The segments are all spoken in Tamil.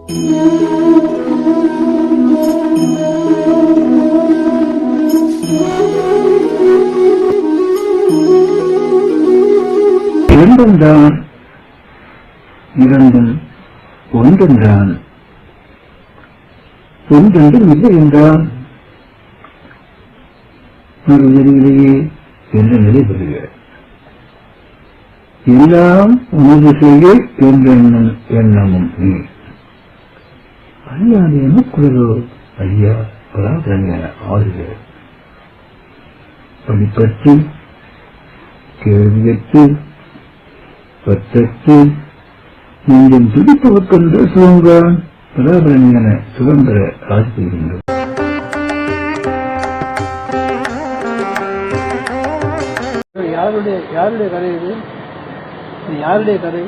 இரண்டும் இரண்டும் ஒன்றென்றான், ஒன்றென்றும் இல்லை என்றான். மறுநிலையிலேயே என்ற நிலை பெறுக. எல்லாம் உனது செய்ய என்ற எண்ணமும் நீ அழியாது எனக்குள்ளதோ ஐயா பராதரங்க ஆறுக. படிப்பற்று கேள்வியற்று பற்றற்று நெஞ்சம் துடிப்பவர்கென்ற சுகங்கான் பராபரங்கன சுதந்திர ஆட்சி செய்கின்றோம். யாருடைய கதை இது? யாருடைய கதை?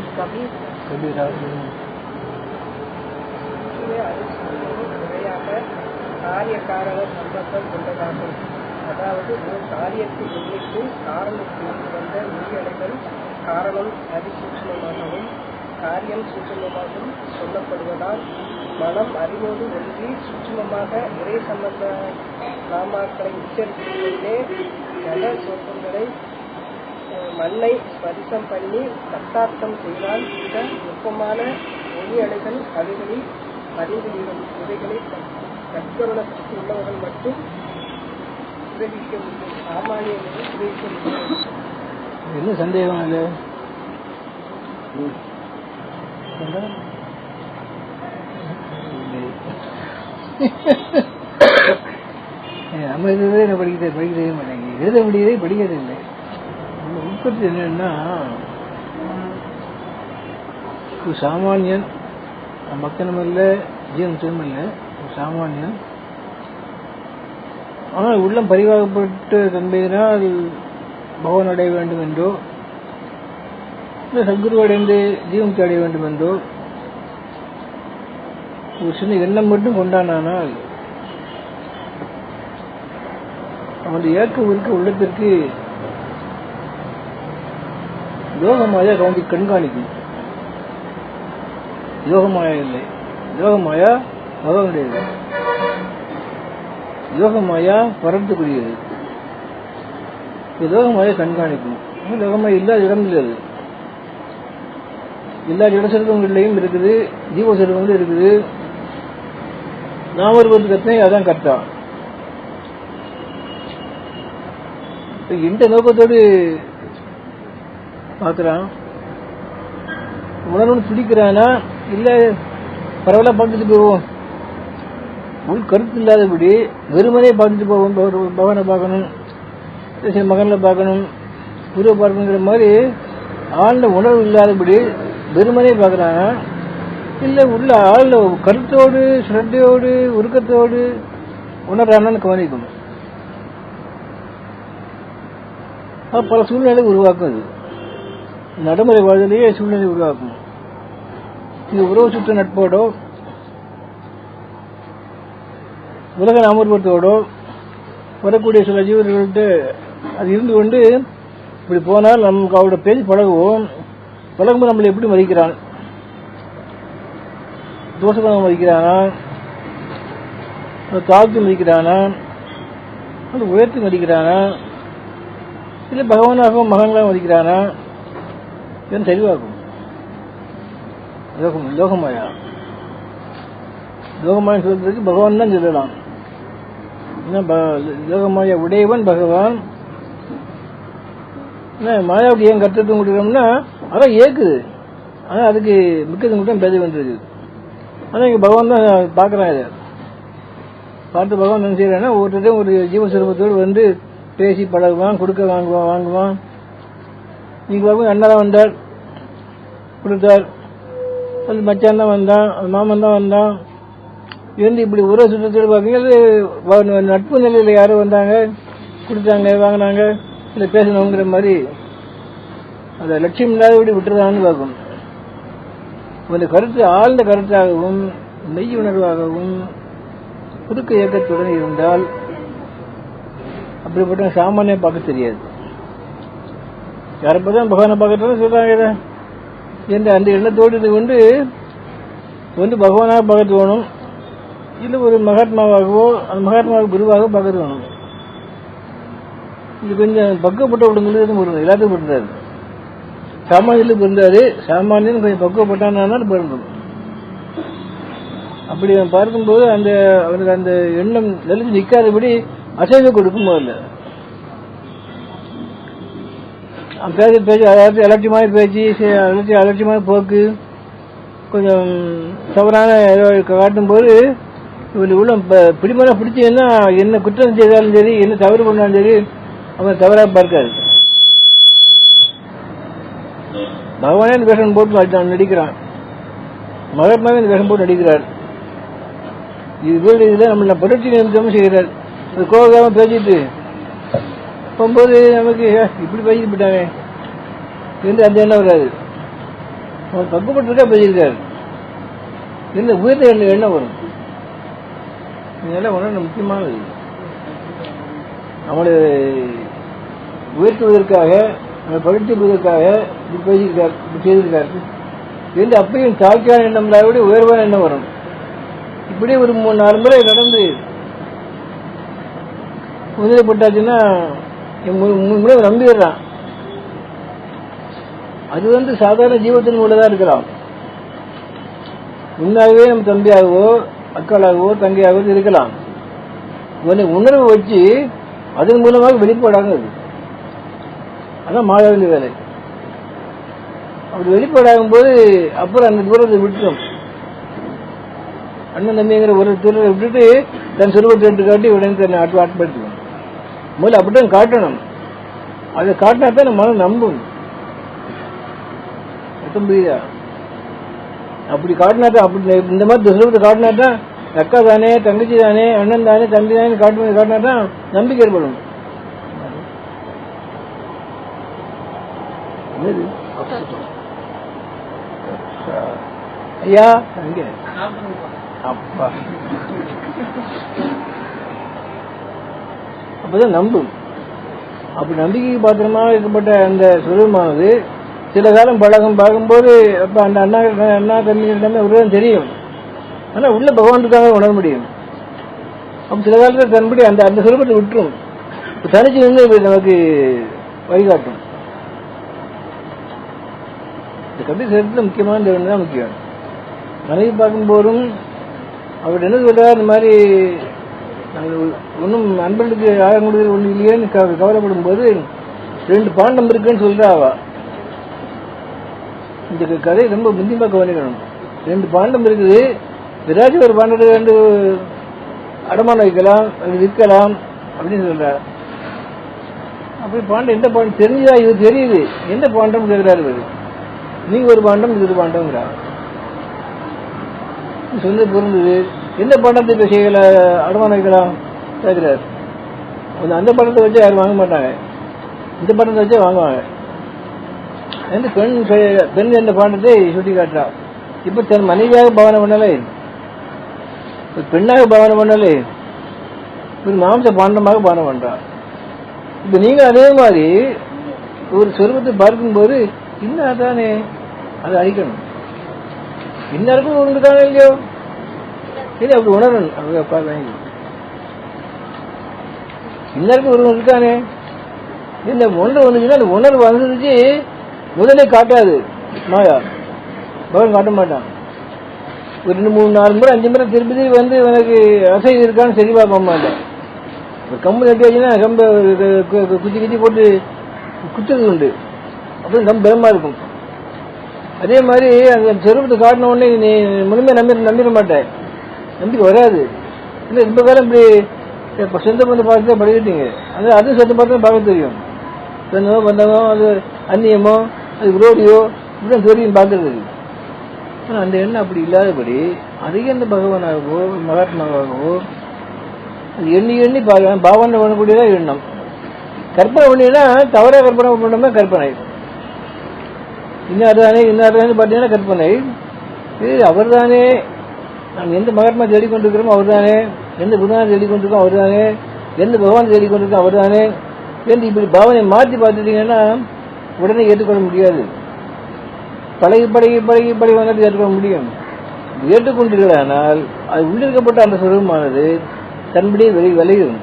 காரிய காரண சம்பந்தம் கொண்டதாகும். அதாவது ஒரு காரியத்தை முன்னிட்டு காரணத்திற்கு வந்த உயிரலைகள் காரணம் அதிசூட்சமாகவும் காரியம் சூட்சமாகவும் சொல்லப்படுவதால் மனம் அறிவோடு ஒன்றி சூட்சமமாக இறை சம்பந்த நாமாக்களை உச்சரித்துக் கொண்டே ஜல சோகங்களை மண்ணை ஸ்பரிசம் பண்ணி சத்தார்த்தம் செய்தால் இந்த நுட்பமான ஒளி அலைகள் அவைகளில் பதிந்துவிடும். இவைகளை கற்கருண சக்தி உள்ளவர்கள் மட்டும் உபயோகிக்க முடியும், சாமானியர்கள் உபயோகிக்க முடியும். என்ன சந்தேகம் இல்லை? நம்ம இதுவே என்ன படிக்கவே மாட்டேங்க, எழுத முடியவே படிக்கிறது இல்லை. நம்ம உட்கருத்து என்னன்னா, சாமானியன் மக்களும் இல்லை ஜீவனும் இல்லை, சாமானியன். ஆனால் உள்ளம் பரிவாகப்பட்டு தன்மையினால் பகவான் அடைய வேண்டும் என்றோ இல்லை சத்குரு அடைந்து ஜீவனுக்கு அடைய வேண்டும் என்றோ ஒரு சின்ன எண்ணம் மட்டும் கொண்டானால் அவன் ஏற்க இருக்க உள்ளத்திற்கு யோகமாயா கண்காணிக்கும். யோகமாயா இல்லை, யோகமாயா பகவானுடையது. யோகமாயா பரத்துக்குரியது. யோகமாயா கண்காணிக்கும். யோகமாயா இல்லாத இடம் இல்லை. அது எல்லா ஜடசெல்வங்களையும் இருக்குது, ஜீவ செல்வங்களும் இருக்குது. நாம் ஒரு கத்தனை அதான் கர்த்தா. இந்த நோக்கத்தோடு பார்க்கிறான். உணர்வு பிடிக்கிறானா இல்ல பரவாயில்ல பார்த்துட்டு போவோம், உள் கருத்து இல்லாதபடி வெறுமனே பார்த்துட்டு போவோம். பகவானை பார்க்கணும், மகன்ல பார்க்கணும், குருவை பார்க்கணுங்கிற மாதிரி ஆழ்ந்த உணர்வு இல்லாதபடி வெறுமனே பார்க்கறானா இல்ல உள்ள ஆழ்ந்த கருத்தோடு ஸ்ரத்தையோடு உருக்கத்தோடு உணர்றானு கவனிக்கணும். பல சூழ்நிலை உருவாக்கும். அது நடைமுறை வாழ்விலேயே சூழ்நிலை உருவாக்கும். இது உறவு சுற்ற நட்போடோ உலக அமர்வத்தோடோ வரக்கூடிய சில ஜீவர்கள்ட்ட அது இருந்து கொண்டு இப்படி போனால் நமக்கு அவரோட பேசி பழகுவோம். பழகும்போது நம்மளை எப்படி மதிக்கிறான், தோஷமாக மதிக்கிறானா, தாழ்த்து மதிக்கிறானா, அந்த உயர்த்தி மதிக்கிறானா, இல்லை பகவானாகவும் மகன்களாக மதிக்கிறானா, இதன் தெளிவாகும். லோகமாயா லோகமாயா சொல்றதுக்கு பகவான் தான் சொல்லலாம். லோகமாயா உடையவன் பகவான். மாயாவுக்கு ஏன் கருத்து கொடுக்கணும்னா அதான் ஏக்குது, ஆனால் அதுக்கு மிக்கது மட்டும் பேச வேண்டியது. ஆனால் இங்கே பகவான் தான் பார்க்குறான். இதை பார்த்து பகவான் என்ன செய்யறான்னா ஒவ்வொருத்தையும் ஒரு ஜீவஸ்வரூபத்தோடு வந்து பேசி பழகுவான், கொடுக்க வாங்குவான். நீங்க பார்க்க அண்ணா தான் வந்தார் கொடுத்தார், அது மச்சான் தான் வந்தான், அது மாமன் தான் வந்தான். இருந்து இப்படி உறவு சுற்றத்தோடு பார்க்கும்போது நட்பு நிலையில் யாரும் வந்தாங்க, கொடுத்தாங்க, வாங்கினாங்க, இல்லை பேசணுங்கிற மாதிரி அந்த லட்சியம் இல்லாதபடி விட்டுறதான்னு பார்க்கணும். அந்த கருத்து ஆழ்ந்த கருத்தாகவும் மெய் உணர்வாகவும் குறுக்கு இயக்கத்துடன் இருந்தால் அப்படிப்பட்ட சாமானிய பார்க்க தெரியாது. யாரை பார்த்தா பகவானை பார்க்கறதுன்னு சொல்றாங்க. என்ற அந்த எண்ணத்தோடு இது கொண்டு ஒன்று பகவானாக பார்க்க வேணும், இல்லை ஒரு மகாத்மாவாகவோ அந்த மகாத்மாவுக்கு குருவாக பார்க்க வேணும். இது கொஞ்சம் பக்குவப்பட்டவங்களுக்கு பொருந்தும், எல்லாத்துக்கும் பொருந்தாரு. சாமானியர்களுக்கு பொருந்தாரு, சாமானியன் கொஞ்சம் பக்குவப்பட்டானாலும் பொருந்தும். அப்படி அவன் பார்க்கும்போது அவனுக்கு அந்த எண்ணம் நெளிஞ்சு நிற்காதபடி அசைவு கொடுக்கும் போதில்லை. அவன் பேச்சு அதாவது அலட்சியமான பேச்சு, அலட்சியமான போக்கு, கொஞ்சம் தவறான காட்டும் போது இவனுக்கு உள்ள பிடிமான பிடிச்சீங்கன்னா என்ன குற்றம் செய்தாலும் சரி, என்ன தவறு பண்ணாலும் சரி, அவன் தவறாக பார்க்காது. பகவானே இந்த வேஷம் போட்டு நடிக்கிறான், மகாத்மாவே இந்த வேஷம் போட்டு நடிக்கிறார். இதுல நம்மள புரட்சி நிமித்தமும் செய்கிறார். அது கோபம் பேசிட்டு போகும்போது நமக்கு இப்படி பேசிட்டு போயிட்டாங்க என்று அந்த எண்ணம் வராது. அவன் பக்குவப்பட்டிருக்கா பேசியிருக்காரு என்ன உயர்ந்த எண்ணம் வரும். இதெல்லாம் ஒன்று முக்கியமானது. அவனை உயர்த்துவதற்காக, அவனை பகிர்ந்துவதற்காக இப்படி பேசியிருக்கார், இப்படி செய்திருக்காரு என்று அப்பயும் தாழ்ச்சியான எண்ணம் விட உயர்வான எண்ணம் வரும். இப்படி ஒரு 3-4 முறை நடந்து முதலப்பட்டாச்சுன்னா முறை நம்பிடுறான். அது சாதாரண ஜீவத்தின் மூலதான் இருக்கலாம். முன்னாகவே நம்ம தம்பியாகவோ அக்காளாகவோ தங்கையாகவோ இருக்கலாம். உணர்வு வச்சு அதன் மூலமாக வெளிப்பாடாங்க. அதான் மாயாவின் வேலை. அப்படி வெளிப்பாடாகும் போது அப்புறம் அந்த தூரத்தை விட்டுரும். அண்ணன் தம்பிங்கிற ஒரு தூரத்தை விட்டுட்டு தன் சுருவத்தை எடுத்து காட்டி உடனே தன்னை ஆட்படுத்துவோம். முதல்ல அப்படித்தான் காட்டணும். அதை காட்டினா தான் நம்ம மனம் நம்பும். புரியுதா? அப்படி காட்டினா தான், அப்படி இந்த மாதிரி சுருவத்தை காட்டினா தான் அக்கா தானே, தங்கச்சி தானே, அண்ணன் தானே, தம்பி தானே காட்டினா தான் நம்பிக்கை ஏற்படும். ஐயா அங்கே அப்பா அப்பதான் நம்பும். அப்படி நம்பிக்கைக்கு பாத்திரமாக இருக்கப்பட்ட அந்த சுரூபமானது சில காலம் பார்க்கும்போது அப்ப அந்த அண்ணா தம்பி எல்லாமே ஒருதான் தெரியும். ஆனா உள்ள பகவான் இருக்காங்க உணர முடியும். அப்ப சில காலத்துல தன்படி அந்த சுரூபத்தை விட்டுரும். தனிச்சு வந்து நமக்கு வழிகாட்டும். இந்த கல்வி சேர்த்துல முக்கியமான தான் முக்கியம். மனைவி பார்க்கும்போதும் அவர் என்ன சொல்றாரு, இந்த மாதிரி ஒன்றும் நண்பர்களுக்கு ஆயம் கொடுக்குற ஒண்ணு இல்லையேன்னு கவலைப்படும் போது 2 பாண்டம் இருக்குன்னு சொல்றாவா. இந்த கதை ரொம்ப முந்தியமா கவனிக்கணும். 2 பாண்டம் இருக்குது. ஏதாச்சும் ஒரு பாண்டத்தை 2 அடமானம் வைக்கலாம், அது விற்கலாம் அப்படின்னு சொல்றாரு. அப்படி பாண்டம் எந்த பாண்டம் தெரிஞ்சா இது தெரியுது, எந்த பாண்டம் கேட்கிறாரு இவரு. நீங்க ஒரு பாண்டம், இது ஒரு பாண்டம்ங்கிறார். சொன்னது பொருந்தது. எந்த பாண்டத்தை இப்ப செய்யல அடமானம் வைக்கலாம் கேட்கிறார். அந்த படத்தை வச்சு யாரும் வாங்க மாட்டாங்க, இந்த படத்தை வச்சே வாங்குவாங்க. பெண் என்ற பாண்டத்தை சுட்டி காட்டுறா. இப்ப தன் மனைவியாக பாவனை பண்ணலே, பெண்ணாக பாவனை பண்ணலே, ஒரு மாம்ச பாண்டமாக பாவனை பண்றா. இப்ப நீங்க அதே மாதிரி ஒரு சொருபத்தை பார்க்கும்போது இன்னும் தானே அதை அழிக்கணும். இன்னருக்கும் ஒன்று தானே இல்லையோ, இல்லை அப்படி உணரணும். இன்னருக்கும் ஒரு இருக்கானே, இந்த ஒன்று வந்துச்சுன்னா அந்த உணர்வு வந்துச்சு முதலே காட்டாது மாயா. பகவான் காட்ட மாட்டான். ஒரு 2, 3, 4 முறை 5 முறை திருப்பி வந்து எனக்கு அசை இருக்கான்னு சரி பார்க்க மாட்டேன். ஒரு கம்பு நட்டியாச்சுன்னா கம்பை குச்சி போட்டு குத்துறது உண்டு. அப்புறம் கம்பு பலமா இருக்கும். அதே மாதிரி அந்த சொரூபத்தை காட்டின உடனே நீ முழுமையை நம்பிட மாட்டேன், நம்பிக்கை வராது. இல்லை ரொம்ப காலம் இப்படி சொந்த பந்தம் பார்த்து தான் பழகிட்டீங்க. அதுவும் சொந்த பார்த்து தான் பார்க்க தெரியும். சொந்தமோ பந்தமோ அது அந்நியமோ அது விரோதியோ இப்படிதான் தெரியும் பார்க்கறதுக்கு. ஆனால் அந்த எண்ணம் அப்படி இல்லாதபடி அதிக அந்த பகவானாகவோ மகாத்மாவாகவோ அது எண்ணி பார்க்கலாம். பாவனை பண்ணக்கூடியதான் எண்ணம். கற்பனை பண்ணினா தவறாக கற்பனை பண்ணோம்னா கற்பனை. இன்னார்தானே பார்த்தீங்கன்னா கற்பனை. இது அவர் தானே, நாம் எந்த மகாத்மா தேடிக்கொண்டிருக்கிறோமோ அவர் தானே, எந்த குருநாதை தேடிக்கொண்டிருக்கோம் அவர் தானே, எந்த பகவான் தேடிக்கொண்டிருக்கோம் அவர் தானே என்று இப்படி பாவனை மாற்றி பார்த்துட்டீங்கன்னா உடனே ஏற்றுக்கொள்ள முடியாது. பழகி வந்து ஏற்றுக்கொள்ள முடியும். ஏற்றுக்கொண்டீர்களானால் அது உள்ளிருக்கப்பட்ட அந்த சுரூபமானது தன்படியே விலகிடும்.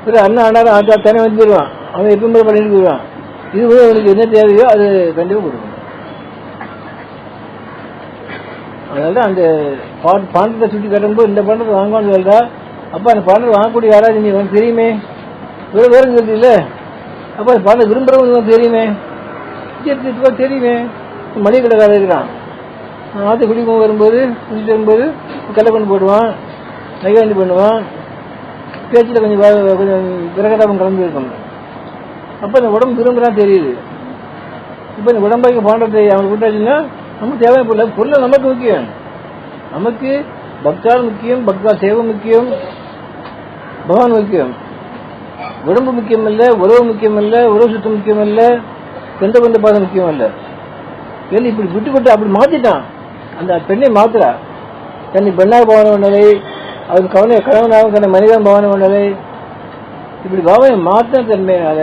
பிறகு அண்ணன் ஆனாலும் ஆச்சா தானே வந்துடுவான், அவன் எப்பவுமே பண்ணிட்டு போயிடுவான். இது போய் அவனுக்கு என்ன தேவையோ அது கண்டிப்பாக கொடுக்கணும். அதனால அந்த பாண்டத்தை சுட்டி கட்டும்போது இந்த பாண்டத்தை வாங்குவான்னு சொல்றா. அப்ப அந்த பாண்டத்தை வாங்கக்கூடிய யாராவது நீ உனக்கு தெரியுமே, வேற சொல்றது இல்ல. அப்ப அந்த பாண்டத்தை விரும்புறவங்க தெரியுமே, தெரியுமே. மளிகை கடைக்காரர் இருக்கிறான், ஆற்று குடிக்கும் வரும்போது குடிச்சிட்டு வரும்போது கடை கொண்டு போடுவான், நகையாண்டி பண்ணுவான், பேச்சில் கொஞ்சம் விரகதாபம் கலந்து இருக்கணும். அப்ப இந்த உடம்பு விரும்புறான் தெரியுது. இப்ப இந்த உடம்பைக்கு பாண்டத்தை அவனுக்கு விட்டாச்சுன்னா நமக்கு தேவைப்படல. பொருளை நமக்கு முக்கியம், நமக்கு பக்தால் முக்கியம், பக்தா சேவை முக்கியம், பகவான் முக்கியம். உடம்பு முக்கியம் இல்ல, உறவு முக்கியம் இல்ல, உறவு சுத்தம் முக்கியம் இல்ல, எந்த பந்த பாதம் முக்கியம் இல்ல. ஏன்னா இப்படி விட்டு அப்படி மாத்திட்டான். அந்த பெண்ணை மாத்துறா, தன்னை பெண்ணாக பவன பண்ணலை, அவன் கணவனாக தன்னை மனிதன் பவன பண்ணலை. இப்படி பவனை மாத்தின தன்மையினால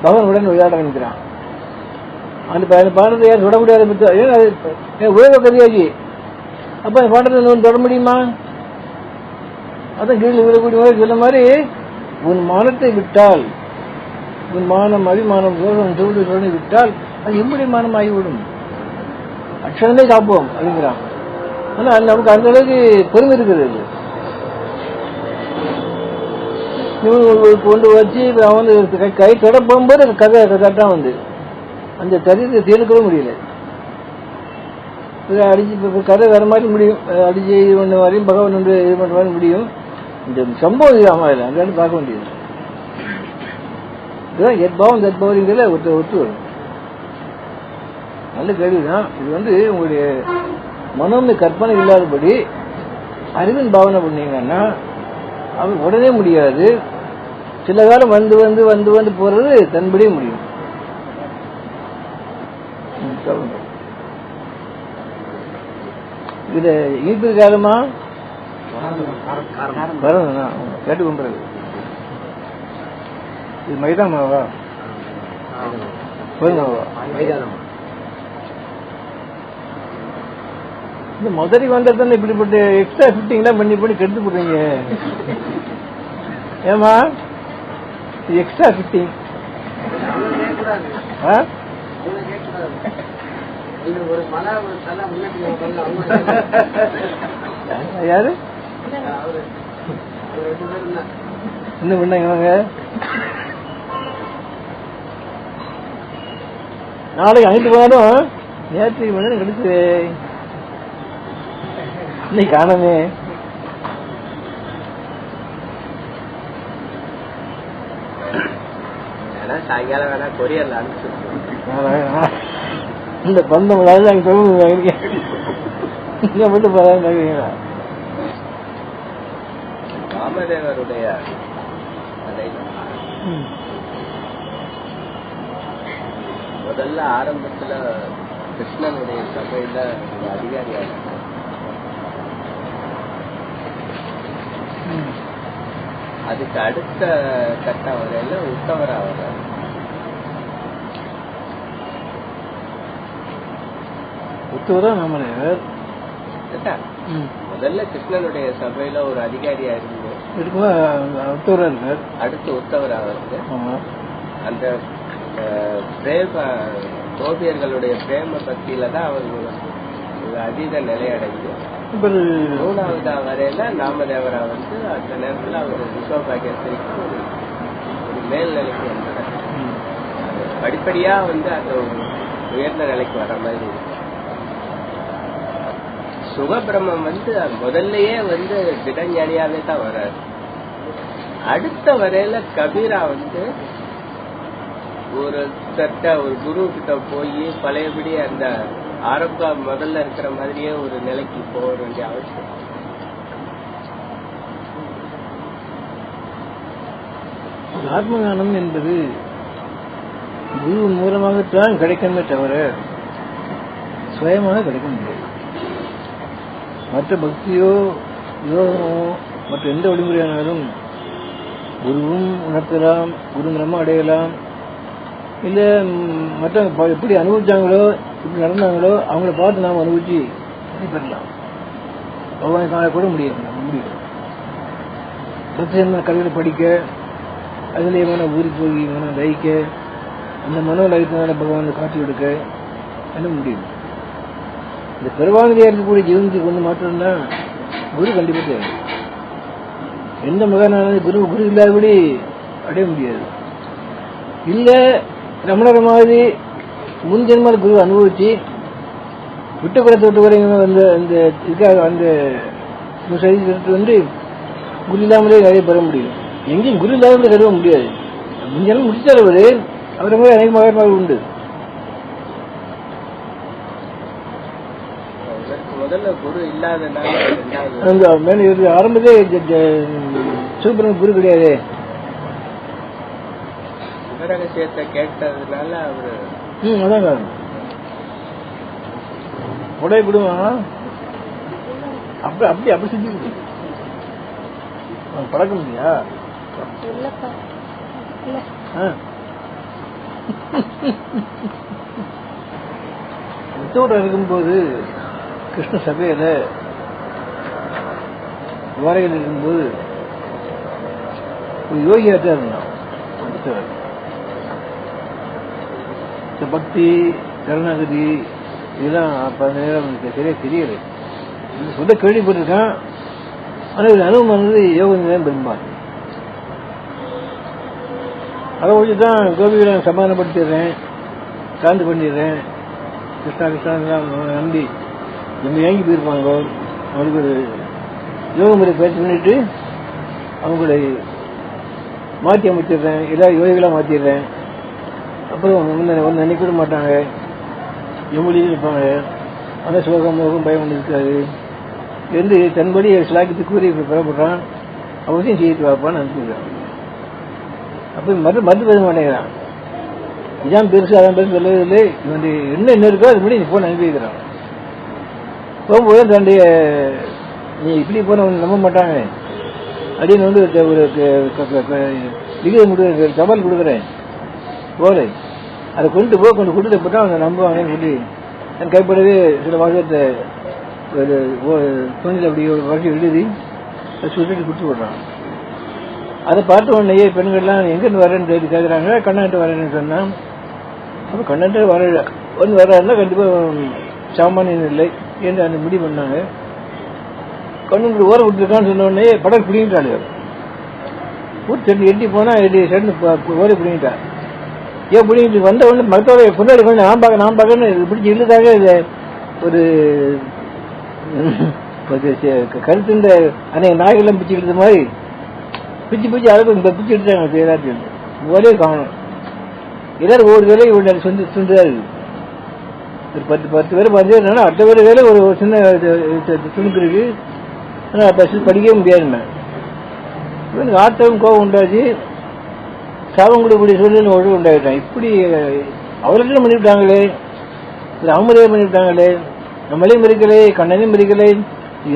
பவன் உடன் விளையாட நினைக்கிறான். அந்த பாண்டத்தை யாரும் தொட முடியாத உலக கதியாகி. அப்ப அந்த பாண்டத்தை தொட முடியுமா? அதான் கீழில் விடக்கூடிய சொன்ன மாதிரி, உன் மானத்தை விட்டால், உன் மானம் அபிமானம் தோல்வி விட்டால் அது எப்படி மானம் ஆகிவிடும்? அக்ஷரமே காப்போம் அப்படிங்கிறான். ஆனா நமக்கு அந்த அளவுக்கு பெருமை இருக்கிறது. கொண்டு வச்சு அவன் கை தொட போகும்போது கதை கரெக்டா வந்து அந்த தரித்தை தேர்க்கவே முடியல. அடிச்சு கதை வேற மாதிரி முடியும், அடிச்சு இது பண்ண மாதிரியும் பகவான் வந்து இது பண்ற மாதிரி முடியும். இந்த சம்பவம் இது ஆமா இல்லை, அங்கே பார்க்க வேண்டியது. இதுதான் எத்பாவம் தத்பாவங்கிறத ஒத்து வரும். நல்ல கேள்விதான் இது. வந்து உங்களுடைய மனோமை கற்பனை இல்லாதபடி அறிவின் பாவனை பண்ணீங்கன்னா அவன் உடனே முடியாது. சில காலம் வந்து வந்து வந்து வந்து போறது தன்படியே முடியும். இது இனிப்பு காலமா வரணும்னா கேட்டு கொண்டுறது. இது மைதா மாவா மாவா? இந்த முதலி வந்ததானே இப்படிப்பட்ட எக்ஸ்ட்ரா ஃபிட்டிங்லாம் பண்ணி பண்ணி கெடுத்து போடுறீங்க. ஏமா எக்ஸ்ட்ரா ஃபிட்டிங் யாரு என்ன பண்ணாங்க? நாளைக்கு அங்கிட்டு போனாலும் நேற்று மணி கிடைச்சு இன்னைக்கு காணமே. சாயங்காலம் வேணா கொரியர்ல அனுப்பிச்சு இந்த பந்தம் அங்க சொல்லுங்க இங்க மட்டும் போறீங்களா? ராமதேவருடைய முதல்ல ஆரம்பத்துல கிருஷ்ணனுடைய சபையில ஒரு அதிகாரியா அதுக்கு அடுத்த கட்டம் வரையில உத்தவரா வர உத்தவரா நம்மளே முதல்ல கிருஷ்ணனுடைய சபையில ஒரு அதிகாரியா இருந்து உத்தவரா இருக்கார். அடுத்து உத்தவரா வருது. அந்த பிரேம கோபியர்களுடைய பிரேம பக்தியில தான் அவர் அதீத நிலையடைந்து மூணாவதா வரையில நாமதேவரா வந்து அந்த நேரத்துல அவர் விஸ்வபாகியத்திற்கு ஒரு மேல்நிலைக்கு வந்தார். படிப்படியா வந்து அந்த உயர்ந்த நிலைக்கு வர்ற மாதிரி. சுகபிரமம் வந்து முதல்லயே வந்து திடஞானியாவே தான் வர்றாரு. அடுத்த வரையில கபீரா வந்து ஒரு குரு கிட்ட போய் பழையபடி அந்த ஆரம்ப முதல்ல இருக்கிற மாதிரியே ஒரு நிலைக்கு போக வேண்டிய அவசியம். ஆத்மஞானம் என்பது குரு மூலமாகத்தான் கிடைக்கணுமே தவிர சுயமாக கிடைக்க முடியாது. மற்ற பக்தியோ யோகமோ மற்ற எந்த வழிமுறையானாலும் குருவும் உணர்த்தலாம், குரு நம்ம அடையலாம். இல்லை மற்ற எப்படி அனுபவிச்சாங்களோ இப்படி நடந்தாங்களோ அவங்கள பார்த்து நாம் அனுபவிச்சு பக்தி பெறலாம். பகவானை காணக்கூட முடியும். சத்தியமான கல்வியை படிக்க, அதிலே மன ஊறி போய் மனம் லயிக்க, அந்த மனோ லயித்தனால பகவானை காட்சி கொடுக்க என்ன முடியும். இந்த பெருவானிலையா இருக்கக்கூடிய ஜீவனத்துக்கு வந்து மாற்றம்னா குரு கண்டிப்பாக தேவை. எந்த மகானானது குரு இல்லாதபடி அடைய முடியாது. இல்ல ரமணர மாதிரி முன் ஜென்ம குரு அனுபவிச்சு விட்டுக்குறத்தை விட்டுக்குறைங்க வந்து அந்த இதுக்காக அந்த சரீரத்தை வந்து குரு இல்லாமலே நிறைய பெற முடியும். எங்கேயும் குரு இல்லாமலே கருவ முடியாது. முன் ஜென்மம் முடிச்சாலவர் அவரை மாதிரி அநேக மகான்மார்கள் உண்டு. முதல்ல குரு இல்லாதனால ஆரம்பத்திலே சிவபெருமன் குரு கிடையாது. ரகசியத்தை கேட்டதுனால அவரு அதான் காரணம். உடைய விடுவான் அப்படி அப்படி அப்படி செஞ்சு பழக்க முடியா? உத்தவரை இருக்கும்போது கிருஷ்ண சபையில வாரையில் இருக்கும்போது ஒரு யோகியா தான் இருந்தான். பக்தி கருணாகதி இதெல்லாம் அப்ப நேரம் சரியா தெரியல. சொல்ல கேள்விப்பட்டிருக்கான். ஆனால் அனுபவம் வந்தது யோக நிலையம் பெரும்பாலும். அதை வச்சுதான் கோபிகளை சமாதானப்படுத்திடுறேன், சாந்து பண்ணிடுறேன். கிருஷ்ணா கிருஷ்ணா நம்பி நம்ம ஏங்கி போயிருப்பாங்க. அவங்களுக்கு ஒரு யோக முறை பயிற்சி பண்ணிட்டு அவங்களை மாற்றி அமைச்சிடுறேன், எல்லா யோகிகளாக மாற்றிடுறேன். அப்புறம் ஒன்று நினைக்க மாட்டாங்க, எம்மொழியும் இருப்பாங்க. ஆனால் சோகம் மோகம் பயம் ஒன்று இருக்காது என்று தன்படி சிலாக்கித்து கூறி இப்படி பெறப்படுறான். அவசியம் செய்து பார்ப்பான்னு அனுப்பிடுறான். அப்போ மருந்து பேச மாட்டேங்கிறான். இதான் பெருசு அதான் பெருசு சொல்லவில்லை. இவன் என்ன இருக்கோ அது முடி நீ போன அனுப்பி வைக்கிறான். போகும்போது தன்னுடைய நீ இப்படி போன நம்ப மாட்டாங்க அப்படின்னு வந்து ஒரு லிகிதம் சவால் கொடுக்குறேன் போல. அதை கொண்டு கொடுத்து போட்டால் அவங்க நம்புவாங்கன்னு சொல்லி என் கைப்படவே சில வாசத்தை ஒரு துணியில் அப்படி ஒரு வருஷம் எழுதி சுட்டு கொடுத்து போடுறான். அதை பார்த்த உடனே பெண்கள்லாம் எங்கேருந்து வரேன்னு தேடி கேட்குறாங்க. கண்ணாட்டு வரேன்னு சொன்னான். அப்போ கண்ணாட்டு வர்றாருன்னா கண்டிப்பாக சாமானியம் இல்லை என்று அந்த முடிவு பண்ணாங்க. கண்ணு ஓர விட்டுருக்கான்னு சொன்ன உடனே படம் பிடிங்கிட்டாங்க. ஊர் செட்டு எட்டி போனா செட்டு ஓரை பிடிங்கிட்டான். ஏன் பிடிங்கிட்டு வந்த உடனே மரத்தோட பின்னாடி கொஞ்சம் நான் பார்க்கணும் இது பிடிச்சி இல்லதாக இது ஒரு கருத்து இந்த அன்னைக்கு நாய்கள்லாம் பிச்சு எடுத்த மாதிரி பிச்சு அளவுக்கு பிச்சு எடுத்தாங்க. எல்லாத்தையும் ஒரே காணும். எல்லாரும் ஒவ்வொரு வேலையை இவ்வளோ சுண்டுதான் இருக்கு. ஒரு 10 பேர் 5 பேர் அடுத்த பேர் வேலை ஒரு சின்ன துணுக்கு இருக்கு. ஆனால் படிக்கவே முடியாதுன்னு இவனுக்கு ஆத்தவும் கோபம் உண்டாச்சு. சாபம் கொடுக்கக்கூடிய சூழ்நிலை ஒழுங்கு உண்டாயிட்டான். இப்படி அவர்களும் பண்ணிவிட்டாங்களே, இல்லை அவங்களே பண்ணிவிட்டாங்களே, நம்மளையும் மறிக்கலை, கண்ணனையும் மறிக்கலை,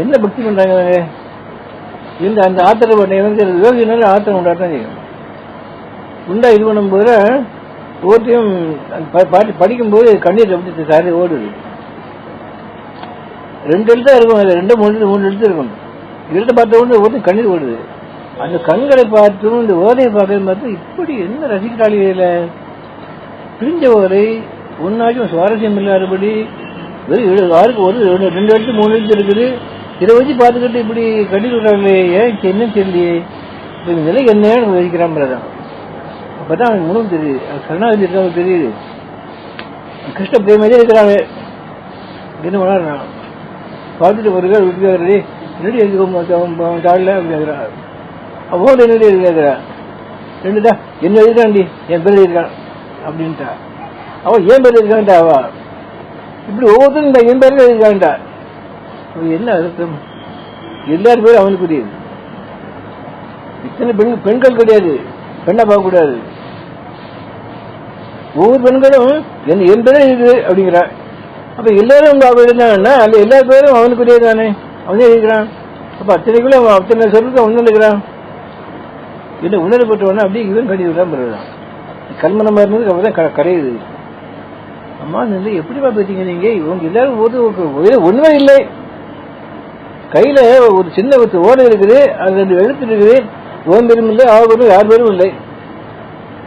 என்ன பக்தி பண்றாங்க இந்த அந்த ஆத்திரம் பண்ண யோகினால ஆத்திரம் உண்டாட்டம் செய்யும். உண்டா இது பண்ணும்போது ஒவ்வொருத்தையும் பாட்டு படிக்கும்போது கண்ணீர் எப்படி சாரி ஓடுது. 2 எழுத்தா இருக்கும், அது 2 3 எழுத்து இருக்கும். எழுத்து பார்த்த உடனே ஒவ்வொருத்தையும் கண்ணீர் ஓடுது. அந்த கண்களை பார்த்தும் இந்த ஓதையை பார்க்கறது பார்த்து இப்படி என்ன ரசிக்கிறாளியில பிரிஞ்ச ஓதை ஒன்னாச்சும் சுவாரஸ்யம் இல்லாதபடி யாருக்கு ஒரு 2 எழுத்து 3 எழுத்து இருக்குது. இதை வச்சு பார்த்துக்கிட்டு இப்படி கண்ணீர் விடுறாங்களே ஏன் என்ன தெரியலையே நிலை என்னன்னு வகிக்கிறான். அப்பதான் அவனுக்கு முழுவதும் தெரியுது. கருணாநிதி இருக்காங்க தெரியுது. கிருஷ்ண பிரேமையே இருக்கிறாங்க. என்ன வளர்றான் பார்த்துட்டு ஒரு பேர் விட்டுக்காரு ரெடி எழுதிக்கோங்க காலில் அப்படி கேட்குறான். அவ்வளோ என்னடி எழுதி கேட்குறான். 2 தான் என்ன எழுதிக்காண்டி என் பேர் எழுதிருக்கான் அப்படின்ட்டா. அவன் ஏன் பேர் எழுதிக்கான்டா. அவ இப்படி ஒவ்வொருத்தரும் என் பேருக்கு எழுதிக்கான்டா. என்ன அர்த்தம்? எல்லாரும் பேரும் அவனுக்கு புரியுது. இத்தனை பெண்கள் கிடையாது, பெண்ணா பார்க்கக்கூடாது. ஒவ்வொரு பெண்களும் என் பேரும் இருக்குது அப்படிங்கிறா. அப்ப எல்லாரும் எழுதினாங்கன்னா அல்ல எல்லா பேரும் அவனுக்குரியது தானே, அவனே எழுதிக்கிறான். அப்ப அத்தனைக்குள்ள அத்தனை சொல்றது அவன் நினைக்கிறான். என்ன உணரப்பட்டவனா அப்படியே இவன் கட்டி விடாம பிறகுதான் கல்மனமா இருந்தது அப்பதான் கரையுது. அம்மா நீங்க எப்படிப்பா பேசிங்க நீங்க இவங்க எல்லாரும் ஒண்ணுமே இல்லை, கையில ஒரு சின்ன ஓடை இருக்குது, அது 2 எழுத்து இருக்குது, ஓம் பேரும் இல்லை, ஆ பேரும் யார் பேரும் இல்லை,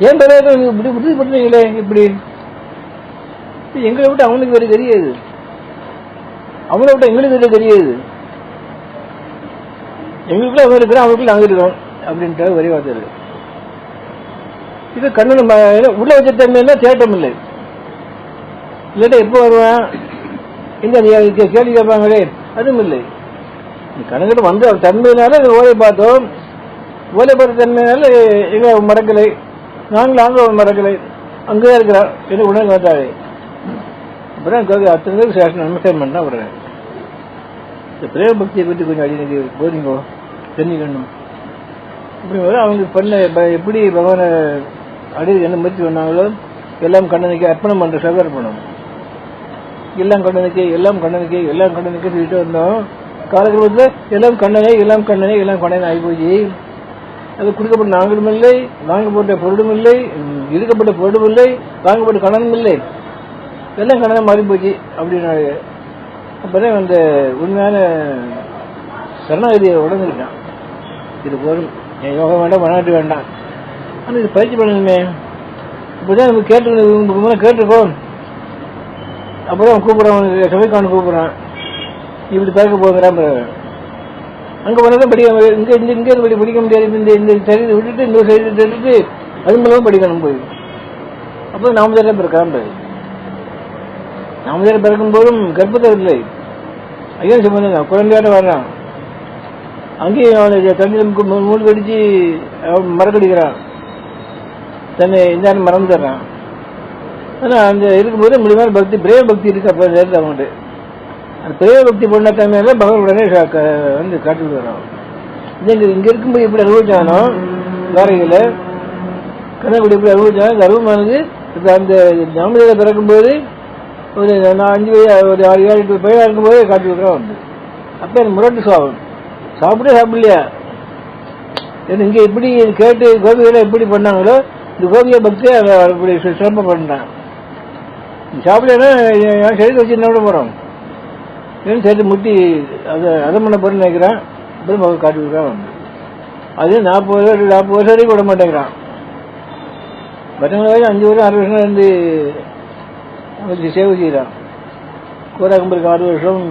ஏன் பேர இப்படி உறுதி பண்ணுறீங்களே இப்படி? எங்களை விட்டு அவனுக்கு வேறு தெரியாது, அவனை விட்டு எங்களுக்கு வேறு தெரியாது, எங்களுக்குள்ள அவன் இருக்கிறான், அவனுக்குள்ள நாங்கள் இருக்கிறோம் அப்படின்ற ஒரே வார்த்தை இருக்கு. இது கண்ணன் உள்ள வச்ச தன்மைன்னா தேட்டம் இல்லை, இல்லாட்டா எப்போ வருவான் இந்த கேள்வி கேட்பாங்களே அதுவும் இல்லை. கணக்கிட்ட வந்து அவர் தன்மையினால ஓலை பார்த்தோம், ஓலை பார்த்த தன்மையினால எங்க மறக்கலை, நாங்களும் அவன் மறக்கலை, அங்கேதான் இருக்கிறான் என்ன உடனே வந்தாரு. அப்புறம் அத்தனை பேருக்கு சேஷன் நமஸ்காரம் பண்ணா விடுறேன். இந்த பிரேம பக்தியை பற்றி கொஞ்சம் அடி போறீங்கோ தெரிஞ்சுக்கணும். அப்படி அவங்க பண்ண எப்படி பகவானை அடி என்ன முயற்சி பண்ணாங்களோ எல்லாம் கண்ணனுக்கு அர்ப்பணம் பண்ற சகர்ப்பணம், எல்லாம் கண்ணனுக்கு எல்லாம் கண்ணனுக்கு எல்லாம் கண்ணனுக்கு சொல்லிட்டு வந்தோம். காலக்கிரமத்தில் எல்லாம் கண்ணனே எல்லாம் கண்ணனே எல்லாம் கண்ணனே ஆகி போச்சு. அது கொடுக்கப்பட்ட நாங்களும் இல்லை, வாங்கப்பட்ட பொருளும் இல்லை, இருக்கப்பட்ட பொருளும் இல்லை, வாங்கப்பட்ட கண்ணனும் இல்லை, எல்லாம் கண்ணனை மாறி போச்சு அப்படின்னா. அப்பதான் அந்த உண்மையான சரணாகதியை உடஞ்சிருக்கான். இது போதும், என் யோகம் வேண்டாம், மனாட்டு வேண்டாம், ஆனால் இது பயிற்சி பண்ணணுமே. இப்படிதான் நம்ம கேட்டிருக்கோம். அப்பதான் கூப்பிடுறான், சபைக்கான கூப்பிடுறான், இப்படி பிறக்க போகிறான். அங்க போனதான் படிக்க, இங்க படிக்க முடியாது, இந்த சரீரத்தை விட்டுட்டு இன்னொரு சரீரத்தை எடுத்துட்டு அது மூலமா படிக்கணும் போய். அப்போ நாமதேர பிறக்காம நாமதேர பிறக்கும் போதும் கர்ப்பத்தை இல்லை, ஐயா சம்பந்தம் குழந்தையாட்ட வர்றான். அங்கேயும் அவனை தண்ணி மூணு கடிச்சு அவன் மறக்கடிக்கிறான், தன்னை இந்த மறந்துடுறான். ஆனா அந்த இருக்கும்போது முடிவான பக்தி பிரேம பக்தி இருக்கு. அப்ப நேரத்தில் அவங்கள்ட்ட அந்த பிரேம பக்தி பண்ண தன்மையில பகவான் உடனே வந்து காட்டி விடுறான். இங்க இருக்கும்போது எப்படி அனுபவிச்சானோ வேறையில கண்ணகுடி எப்படி அனுபவிச்சானோ கர்வமானது அந்த நாமதேல பிறக்கும்போது ஒரு 5 வயது ஒரு 6 7 8 வயதா இருக்கும்போதே காட்டி விடுறான் வந்து. அப்ப எனக்கு முரட்டு சுவாபம், சாப்பிடலையா இங்க எப்படி கேட்டு கோபிகளை எப்படி பண்ணாங்களோ இந்த கோபிய பக்தியை அப்படி சிறப்பம் பண்ணான். சாப்பிடலன்னா என் சரீரத்தை வச்சு என்ன விட போறோம், ஏன்னு சேர்த்து முட்டி அதை பண்ண போறேன்னு நினைக்கிறான். அப்புறம் மகள் காட்டி விடுறான் வந்து. அது 40 வருஷம் வரைக்கும் விட மாட்டேங்கிறான். மற்றவங்க 5 வருஷம் 6 வருஷம் இருந்து சேவை செய்யறான். கோராகும்பருக்கு 6 வருஷம்,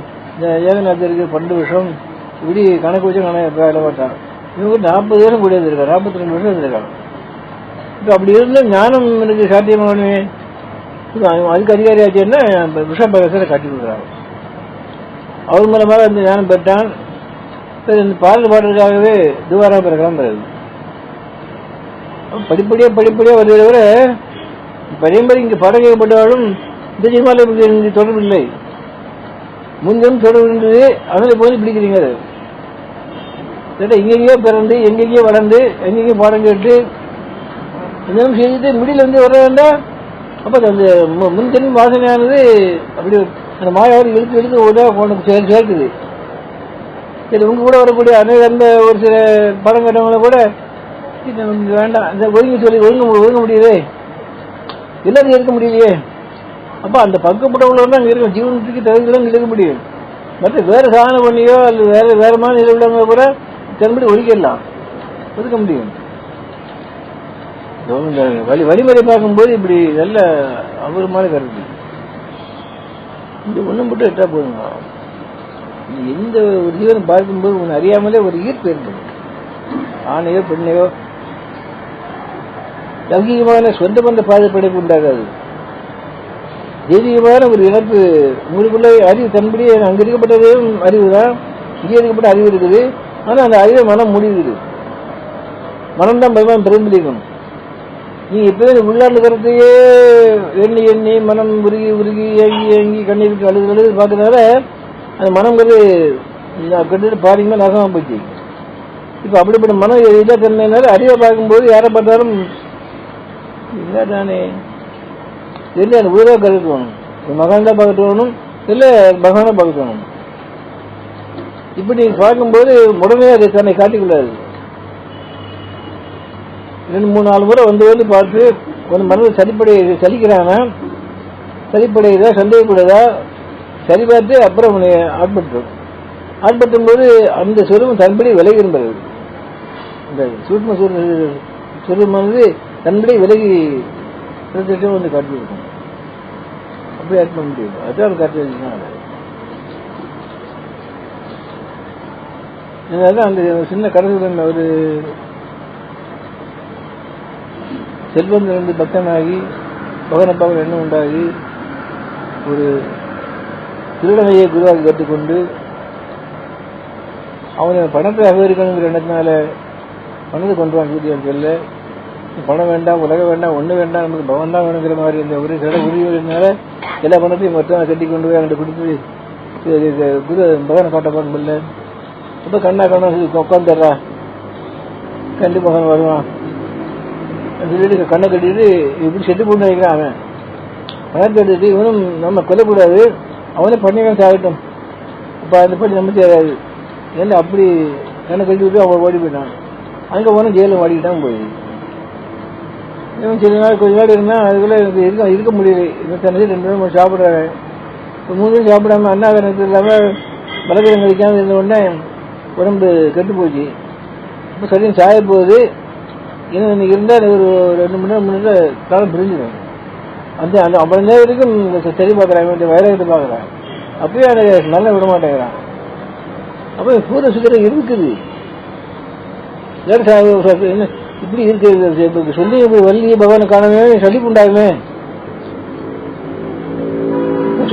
ஏகநாதருக்கு 12 வருஷம், இப்படி கணக்கு வச்சு வேலை பார்த்தான். இவங்க 40 வருஷம் கூட இருந்திருக்கான், 42 வருஷம் இருந்திருக்கான். இப்போ அப்படி இருந்தா ஞானம் எனக்கு சாத்தியமானே, அதுக்கு அதிகாரி ஆச்சுன்னா விஷபகசரை காட்டி கொடுக்குறாங்க. அவர் மூலமாக அந்த ஞானம் பெற்றான். இந்த பாடல் பாடுறதுக்காகவே துவாரா பிறக்கலாம் பிறகு படிப்படியா வருவதை விட பரியம்பரை இங்கு பாடம் கேட்கப்பட்டாலும் இந்த ஜென்மால தொடர்பு இல்லை, முன்னும் தொடர்பு இருந்தது. அதனால போது பிடிக்கிறீங்க. எங்கெங்கயோ பிறந்து எங்கெங்கயோ வளர்ந்து எங்கெங்கயோ பாடம் கேட்டு இதெல்லாம் செஞ்சுட்டு முடியல வந்து வர வேண்டாம். அப்ப அந்த முன்தென்மை வாசனையானது அப்படி அந்த மாயாவோடு இழுத்து உனக்கு சேர்க்குது. சரி, உங்க கூட வரக்கூடிய அந்த ஒரு சில படம் கேட்டவங்களை கூட வேண்டாம் அந்த ஒழுங்கு சொல்லி ஒழுங்க முடியுது, எல்லாத்தையும் இருக்க முடியலையே. அப்ப அந்த பக்கப்பட்டவங்கள அங்க இருக்கும் ஜீவனத்துக்கு தகுதியெல்லாம் இருக்க முடியும். மற்ற வேற சாதனை பண்ணியோ அல்லது வேற மாதிரி நிலை உள்ளவங்க கூட திறம்படி ஒழிக்கலாம், ஒதுக்க முடியும். வழிமுறை பார்க்கும்போது இப்படி நல்ல அபூர்வமான கருத்து. இந்த ஒண்ணு மட்டும் எட்டா போதுங்க. எந்த ஒரு ஜீவனை பார்க்கும்போது ஒன்று அறியாமலே ஒரு ஈர்ப்பு ஏற்படும். ஆணையோ பெண்ணையோ லௌகிகமான சொந்த பந்த பாதுகாப்பு உண்டாகாது. தெய்வீகமான ஒரு இழப்பு உங்களுக்குள்ள அறிவு தன்படியே அங்க இருக்கப்பட்டதே அறிவு தான், இங்கே இருக்கப்பட்ட அறிவு இருக்குது. ஆனா அந்த அறிவை மனம் முடிவுது. மனம்தான் பகவான் பிரதிபலிக்கணும். நீ எப்போது உள்ளார்ந்த இருக்கிறதையே எண்ணி எண்ணி மனம் உருகி ஏங்கி கண்ணீர் விட்டு அழுது பார்க்கறதால அந்த மனம்ங்கிறது கிட்டத்தட்ட பாதிக்குமே நாசமா போச்சு. இப்ப அப்படிப்பட்ட மனம் இதா தன்மையினால அறிவை பார்க்கும்போது யாரை பார்த்தாலும் இல்லை தானே இல்லை அந்த உயிராக கருத்து வேணும், மகான் தான் பார்க்கட்டு வேணும், இல்லை பகவானா பார்க்கட்டு வேணும். இப்படி பார்க்கும்போது உடனே அதை தன்னை காட்டிக்கொள்ளாது. 2 3 4 முறை வந்து பார்த்து கொஞ்சம் மனதை சலிக்கிறாங்க. சரிப்படையதா சந்தேகப்படுதா சரி பார்த்து அப்புறம் ஆட்பட்டுரும். ஆட்பட்டும் போது அந்த சொருவம் தன்படி விலகி இருந்தது. இந்த சூட்ம சொருவமானது தன்படி விலகி வந்து காட்டி இருக்கும். அப்படி ஆட் பண்ண முடியும். அதுதான் காட்டி வச்சுதான். அதனால அந்த சின்ன கடவுள் ஒரு செல்வந்திலிருந்து பக்தனாகி பகவனப்பாக எண்ணம் உண்டாகி ஒரு திருடனையை குருவாக கற்றுக்கொண்டு அவனை பணத்தை அபகரிக்கணுங்கிற எண்ணத்தினால பணத்தை கொண்டுவான் சூரியன் சொல்ல பணம் வேண்டாம் உலகம் வேண்டாம் ஒண்ணு வேண்டாம் நமக்கு பவன் தான் வேணுங்கிற மாதிரி இந்த ஒரு சில உரிமையினால எல்லா பணத்தையும் மொத்தம் கட்டி கொண்டு போய் அவன்கிட்ட கொடுத்து குரு பகவனை காட்ட பார்க்கல. இப்போ கண்ணா உட்காந்துடுறா கண்டிப்பா பகவன் வருவான் சொல்லிட்டு கண்ணை கட்டிட்டு இப்படி செட்டு போட்டு வைக்கிறான். அவன் பணத்தை எடுத்துட்டு இவனும் நம்ம கொல்லக்கூடாது அவனே பண்ணிக்கலாம் சாகட்டும். இப்போ அந்த படி நம்ம தெரியாது ஏன்னா அப்படி கண்ணை கட்டி விட்டு அவன் ஓடி போயிட்டான். அங்கே போனால் ஜெயிலில் ஓடிக்கிட்டான் போய் இவன் சில நாள் கொஞ்ச நாள் இருந்தால் அதுக்குள்ளே எனக்கு இருக்க முடியல. 22 நாள் சாப்பிட்றாங்க. 3 நாள் சாப்பிடாம அண்ணாகரணத்து இல்லாமல் பலகரம் கழிக்காமல் இருந்த உடனே உடம்பு கெட்டு போச்சு. இப்போ சரியும் சாய போகுது. ஏன்னா இன்னைக்கு இருந்தால் ஒரு 2 மணி நேரம் 3 நேரம் காலம் பிரிஞ்சிடும். அந்த அந்த அவ்வளோ நேரம் வரைக்கும் சரி பார்க்குறாங்க வைரகத்தை பார்க்குறான். அப்பயும் எனக்கு நல்லா விட மாட்டேங்கிறான். அப்போ பூர சுகரம் இருக்குது என்ன இப்படி இருக்குது சொல்லி வள்ளி பகவானை காணவே சளிப்பு உண்டாகுமே.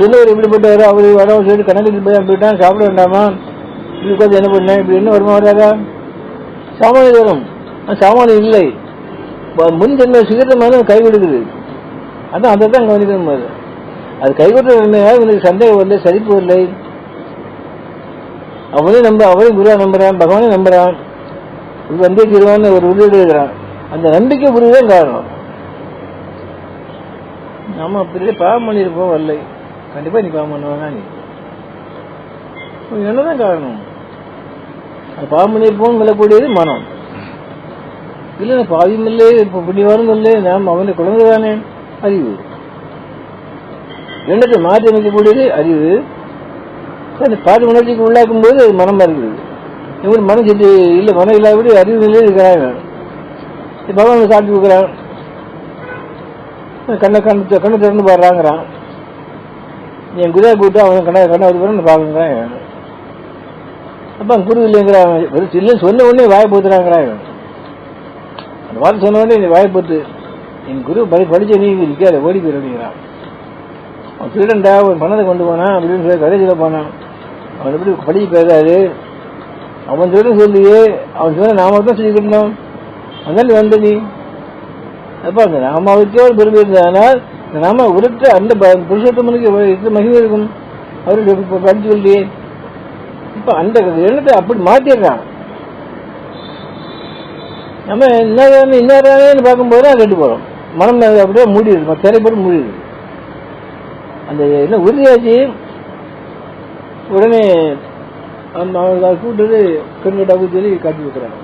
சொல்லவர் எப்படிப்பட்டவர் அவரு வர சொல்லி கணக்கு போயிட்டான் சாப்பிட வேண்டாமா இப்படி உட்காந்து என்ன பண்ணேன் இப்படி என்ன வருமா வராதா சாமானியம் வரும். சாமானியம் இல்லை முன் ஜென்ம சிகரமான கை கொடுக்குது. அதான் அதை தான் கவனிக்கணும். அது கை கொடுத்த இவனுக்கு சந்தேகம் வரல சரிப்பு வரலை. அவனையும் அவனையும் குருவா நம்புறான் பகவானே நம்புறான். வந்தே தீர்வான்னு ஒரு உறுதி இருக்கிறான். அந்த நம்பிக்கை புரிதான் காரணம். நம்ம அப்படி பாவம் பண்ணிருப்போம் வரலை. கண்டிப்பா நீ பாவம் பண்ணுவாங்க நீ என்னதான் காரணம். அது பாவம் பண்ணிருப்போம் சொல்லக்கூடியது மனம். இல்ல பாவியம் இல்லை இப்ப புண்ணியவாரம் இல்லை நாம் அவனை குழந்தைதானே அறிவு. எண்ணத்தை மாற்றி அமைக்கக்கூடியது அறிவு. அந்த பாட்டு உணர்ச்சிக்கு உள்ளாக்கும் போது அது மனமா இருக்குது. இவன் மனம் செஞ்சு இல்லை மனம் இல்லாதபடி அறிவு நிலையே இருக்கிறாங்க. பகவான் சாட்சி கொடுக்குறான். கண்ணை திறந்து பாடுறாங்கிறான். என் குருவா கூப்பிட்டு அவன் கண்ணை ஒரு பாக்குங்கிறான். அப்ப குரு இல்லைங்கிறான். இல்லைன்னு சொன்ன உடனே வாயை போத்துறாங்கிறான். அந்த வார்த்தை சொன்ன உடனே நீ வாயை போத்து என் குரு படிச்ச நீ இருக்காது ஓடி போயிரு அப்படிங்கிறான். அவன் திருடன்டா அவன் பணத்தை கொண்டு போனான் அப்படின்னு சொல்லி கதை சொல்ல போனான். அவன் எப்படி படிச்சு பேசாது. அவன் திருடன் சொல்லியே அவன் சொன்ன நாம தான் சொல்லிக்கிட்டோம். அதனால வந்த நீ அப்ப அந்த நாமாவுக்கே ஒரு பெருமை இருந்ததுனால் இந்த நாம உருட்ட அந்த புருஷோத்தமனுக்கு மகிமை இருக்கும். அவருக்கு படிச்சு சொல்லியே இப்ப அந்த எண்ணத்தை அப்படி மாத்திடுறான். நம்ம இன்னொரு பார்க்கும்போது தான் கெட்டு போறோம். மனம் அப்படியே மூடிடுது திரைப்படம் மூடிடுது. அந்த என்ன உறுதியாச்சு உடனே அவர்கள் கூட்டது கண்கட்டாவுக்கு சொல்லி காட்டி வைக்கிறாங்க.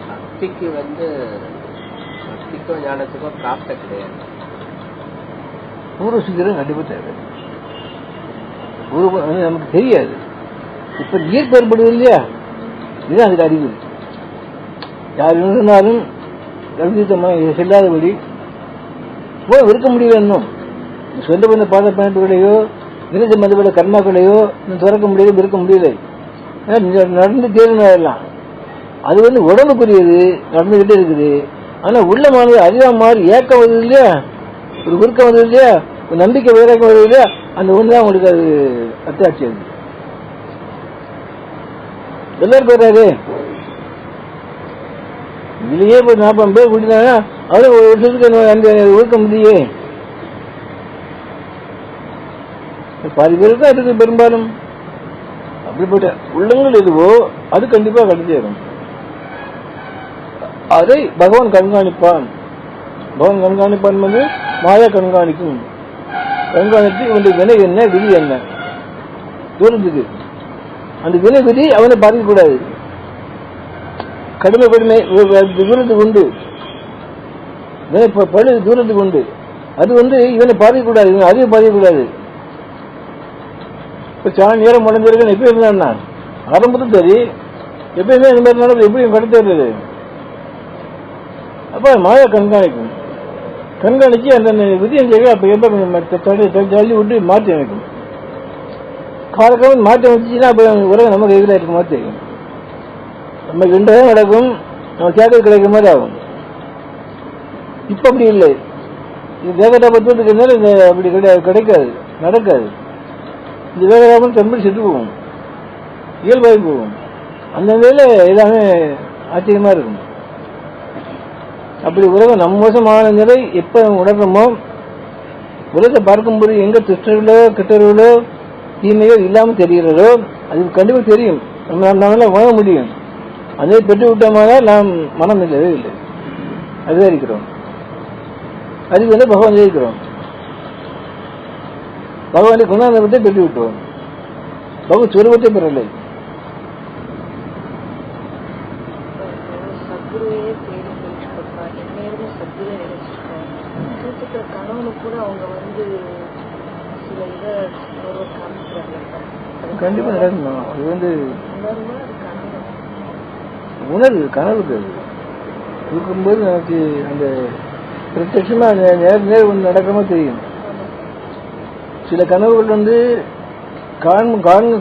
பக்திக்கு பக்திக்கோ ஞானத்துக்கோ பிராப்த கிடையாது. பூர்வ சுத்திரம் கண்டிப்பா தேவை. நமக்கு தெரியாது. இப்ப ஈர்ப்பு ஏற்படுவது இல்லையா இதுதான் அதுக்கு அறிவு. யார் இருந்தாலும் செல்லாதபடி போய் இருக்க முடியல. இன்னும் சொந்த பண்ண பாத பயணங்களையோ நினைச்ச மதிப்பட கர்மாக்களையோ திறக்க முடியாது இருக்க முடியல. நடந்து தேர்ந்தெல்லாம் அது உடம்புக்குரியது நடந்துகிட்டே இருக்குது. ஆனா உள்ளமானது அறிவா மாறி ஏக்கம் வருது இல்லையா ஒரு குறுக்கம் வருது இல்லையா ஒரு நம்பிக்கை வேறக்கம் வருது இல்லையா அந்த ஒண்ணுதான் உங்களுக்கு அது அத்தாட்சி. அது எல்லாருக்கும் வராது. இதுலயே போய் 40 பேர் கூட்டினாங்க அவரு ஒரு வருஷத்துக்கு ஒழுக்க முடியே பாதி பேருக்கு தான் இருக்கு. பெரும்பாலும் அப்படிப்பட்ட உள்ளங்கள் எதுவோ அது கண்டிப்பா கிடைச்சேரும். அதை பகவான் கண்காணிப்பான். பகவான் கண்காணிப்பான் மாயா கண்காணிக்கும். கண்காணித்து இவனுடைய வினை என்ன விதி என்ன தோணுது. அந்த வினை விதி அவனை பாதிக்க கூடாது. கடுமை தூரத்துக்கு உண்டு பழு தூரத்துக்கு உண்டு. அது இவனை பாதிக்கக்கூடாது, இவன் அறிவை பாதிக்கக்கூடாது. இப்ப சாணி நேரம் முடிஞ்சிருக்குன்னு எப்ப இருந்தா ஆரம்பத்தும் சரி எப்பயுமே இந்த மாதிரி நடக்குது. எப்படி கடத்துறது? அப்ப மாயா கண்காணிக்கும், கண்காணிச்சு அந்த விதியை அப்ப எப்ப தள்ளி விட்டு மாற்றி அமைக்கும். காலக்காலம் மாற்றி அமைச்சுன்னா அப்ப உலகம் நமக்கு எதிராக இருக்க மாதிரி தெரியும். நமக்கு இன்றைய நடக்கும், நம்ம கேட்கறது கிடைக்கிற மாதிரி ஆகும். இப்ப அப்படி இல்லை. இது வேகதாபத்துக்கு இருந்தாலும் இந்த அப்படி கிடைக்காது, நடக்காது. இந்த வேகதாபம் தம்பி செத்து போகும், இயல்பாகி போகும். அந்த நிலையில எல்லாமே ஆச்சரியமா இருக்கும். அப்படி உலகம் நம்ம மோசமான நிலை எப்ப உணர்றோமோ, உலகத்தை பார்க்கும்போது எங்க திட்டர்களோ கெட்டர்களோ தீமையோ இல்லாம தெரிகிறதோ அது கண்டிப்பா தெரியும், நம்மளால உணர முடியும். அதை பெற்று விட்டோமானால் நாம் மனம் இல்லவே இல்லை, அதுதான் இருக்கிறோம். அதுக்கு பகவான் இருக்கிறோம். பகவானை குணாந்தத்தை பெற்று விட்டோம், பகவத் சுரூபத்தை பெறலை. கண்டிப்பா நடக்கணும். அது உணர்வு கனவுக்கு அது இருக்கும்போது நமக்கு அந்த பிரத்யட்சமா நேர் ஒன்று நடக்காம தெரியும். சில கனவுகள்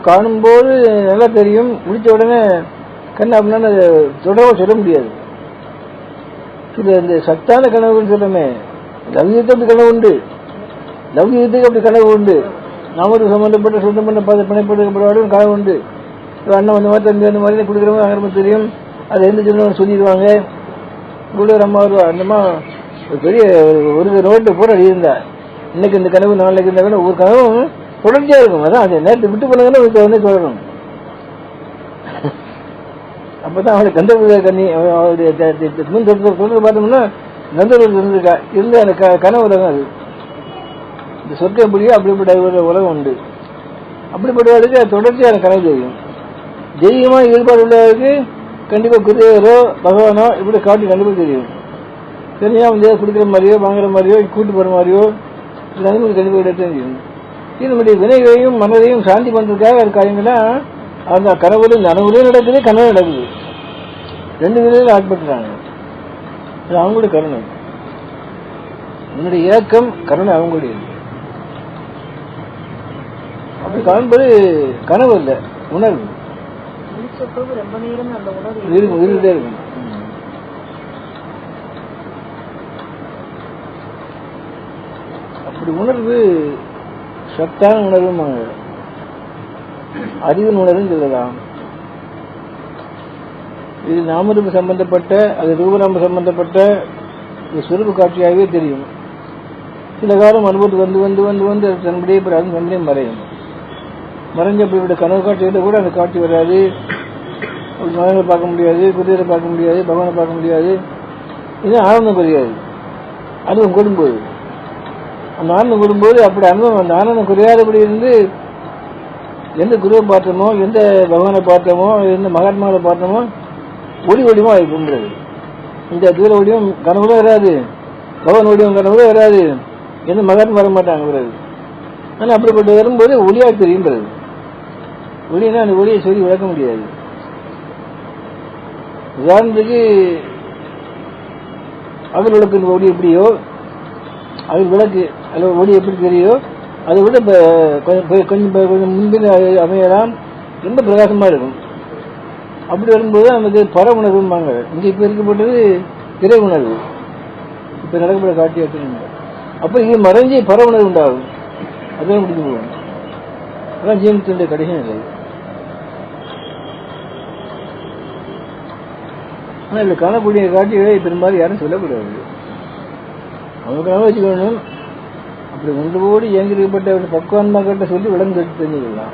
காணும்போது நல்லா தெரியும், முடிச்ச உடனே கண்ணு அப்படின்னா தொடர்பா சொல்ல முடியாது. சில இந்த சத்தான கனவுன்னு சொல்றமே, லௌகியத்துக்கு அப்படி கனவு உண்டு, லௌகியத்துக்கு அப்படி கனவு உண்டு. நாமளுக்கு சம்பந்தப்பட்ட சொந்தம் பண்ண பிணைப்படுத்தப்பட கனவு உண்டு. அண்ணன் அந்த மாதிரி தம்பி அந்த மாதிரி கொடுக்குறவங்க அங்கே தெரியும், அதை எந்த சொன்னவங்க சொல்லிடுவாங்க. கூட ஒரு அம்மா வருவா, அந்தம்மா பெரிய ஒரு ரோட்டு போட அடியிருந்தா, இன்னைக்கு இந்த கனவு நாளைக்கு இந்த கனவு, ஒரு கனவும் தொடர்ச்சியா இருக்கும். அதான் அந்த நேரத்தை விட்டு போனதுன்னா தொடரும். அப்பதான் அவளுக்கு கந்தபுர கண்ணி அவருடைய தொடர்ந்து பார்த்தோம்னா கந்தபுரத்தில் இருந்திருக்கா இருந்து அந்த கனவு உலகம். அது இந்த சொர்க்கம் எப்படியோ அப்படிப்பட்ட உலகம் உண்டு. அப்படிப்பட்டவர்களுக்கு தொடர்ச்சியான கனவு தெரியும். தெய்வமா ஈடுபாடு உள்ளவருக்கு கண்டிப்பா குருதேவரோ பகவானோ இப்படி காட்டி கண்டிப்பா தெரியும். தெரியா வந்து குடுக்கிற மாதிரியோ வாங்குற மாதிரியோ கூட்டு போற மாதிரியோ நமக்கு கண்டிப்பா தெரியும். இது நம்முடைய வினைகளையும் மனதையும் சாந்தி பண்றதுக்காக அது காரியங்கள்லாம் அந்த கனவுலையும் நனவுலையும் நடக்குது, கனவு நடக்குது. ரெண்டு நிலையில ஆட்பட்டுறாங்க. அது அவங்களுடைய கருணை. என்னுடைய ஏக்கம் கருணை அவங்களுடைய. அப்படி காண்பது கனவு இல்லை, உணர்வு இருந்துட்டே இருக்கும். அப்படி உணர்வு சத்தான உணர்வுமாங்க, அறிவின் உணர்வு சொல்லலாம். இது நாமரூப சம்பந்தப்பட்ட, அது ரூபநாம சம்பந்தப்பட்ட சுரூப காட்சியாகவே தெரியும். சில காலம் அனுபவத்துக்கு வந்து வந்து வந்து வந்து அது தன்னுடைய அது தன்னுடைய மறையும். மறைஞ்ச அப்படிப்பட்ட கனவு காட்சியில கூட அந்த காட்சி வராது. அப்படி மரங்களை பார்க்க முடியாது, குதிரை பார்க்க முடியாது, பகவானை பார்க்க முடியாது. இது ஆனந்தம் குறையாது. அனுபவம் கொடும்போது அந்த ஆனந்தம் கொடும்போது அப்படி அனுபவம் அந்த ஆனந்தம் குறையாதபடி இருந்து எந்த குருவை பார்த்தோமோ, எந்த பகவானை பார்த்தோமோ, எந்த மகாத்மாவை பார்த்தோமோ ஒளி வடிவம் அது கும்புறது. இந்த தூர வடிவம் கனவுல வராது, பகவான் வடிவம் கனவுல வராது, எந்த மகாத்மா வர மாட்டாங்க பிறகு. ஆனால் அப்படிப்பட்ட வரும்போது ஒளியா தெரியுன்றது. ஒளினா அந்த ஒளியை சொல்லி விளக்க முடியாது. உதாரணத்துக்கு அகல் விளக்கு ஒளி எப்படியோ, அகல் விளக்கு அதில் ஒளி எப்படி தெரியுதோ அதை விட கொஞ்சம் முன்பின் அமையலாம், ரொம்ப பிரகாசமா இருக்கும். அப்படி வரும்போது நமக்கு பர உணர்வும்பாங்க. இங்க இப்ப இருக்கப்பட்டது திரை உணர்வு, இப்ப நடக்கப்பட காட்சி எடுத்துருங்க. அப்ப இங்க மறைஞ்சி பர உணர்வு உண்டாகும், அதுதான் முடிஞ்சு போகும். அதான் ஜீவனத்தினுடைய கடைசி நிலை. ஆனா இதுல காணக்கூடிய காட்சிகளை பெரும்பாலும் யாரும் சொல்லக்கூடாது. அவங்களுக்காக வச்சுக்கணும். அப்படி ஒன்றோடு இயங்கிருக்கப்பட்ட பக்குவான்மா கிட்ட சொல்லி விளங்கு தெரிஞ்சுக்கலாம்.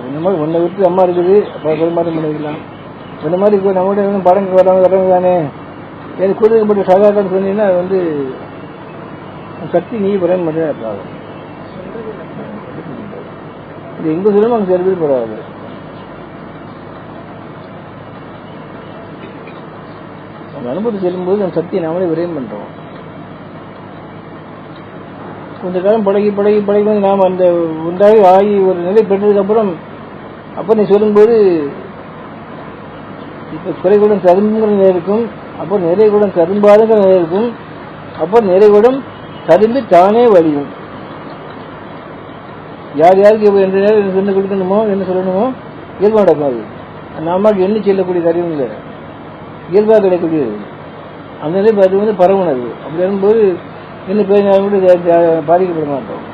இந்த மாதிரி ஒன்றை விட்டு அம்மா இருக்குது, பெருமாற்றம் பண்ணிக்கலாம். இந்த மாதிரி இப்போ நம்மகிட்ட படங்கள் வரவங்க தானே எனக்கு கொடுக்கப்பட்ட சாதாரண சொன்னீங்கன்னா அது வந்து சக்தி நீ படம் மட்டும் இருக்காது. இது எங்க சொல்லணும் அங்கே சில பேர் போடாது. நம்ம அனுபவத்தை செல்லும்போது நம்ம சக்தியை நாமளே விரயம் பண்றோம். கொஞ்ச காலம் பழகி பழகி பழகி வந்து நாம் அந்த உண்டாகி ஆகி ஒரு நிலை பெற்றதுக்கப்புறம் அப்போ நீ சொல்லும்போது இப்போ குறைகுடம் தரும்புங்கிற நிலை இருக்கும், அப்போ நிறைகுடம் தரும்பாதுங்கிற நிலை இருக்கும், அப்போ நிறைகுடம் தரும்பி தானே வழியும். யார் யாருக்கு எந்த நேரம் என்ன கொடுக்கணுமோ என்ன சொல்லணுமோ இயல்பாக நடக்காது. நாமக்கு எண்ணி செல்லக்கூடிய காரியம் இல்லை, இயல்பாக கிடைக்கக்கூடியது. அந்த நிலை அது வந்து பரவுணர்வு. அப்படி இருக்கும்போது இன்னும் பேசினாலும் கூட பாதிக்கப்பட மாட்டோம்.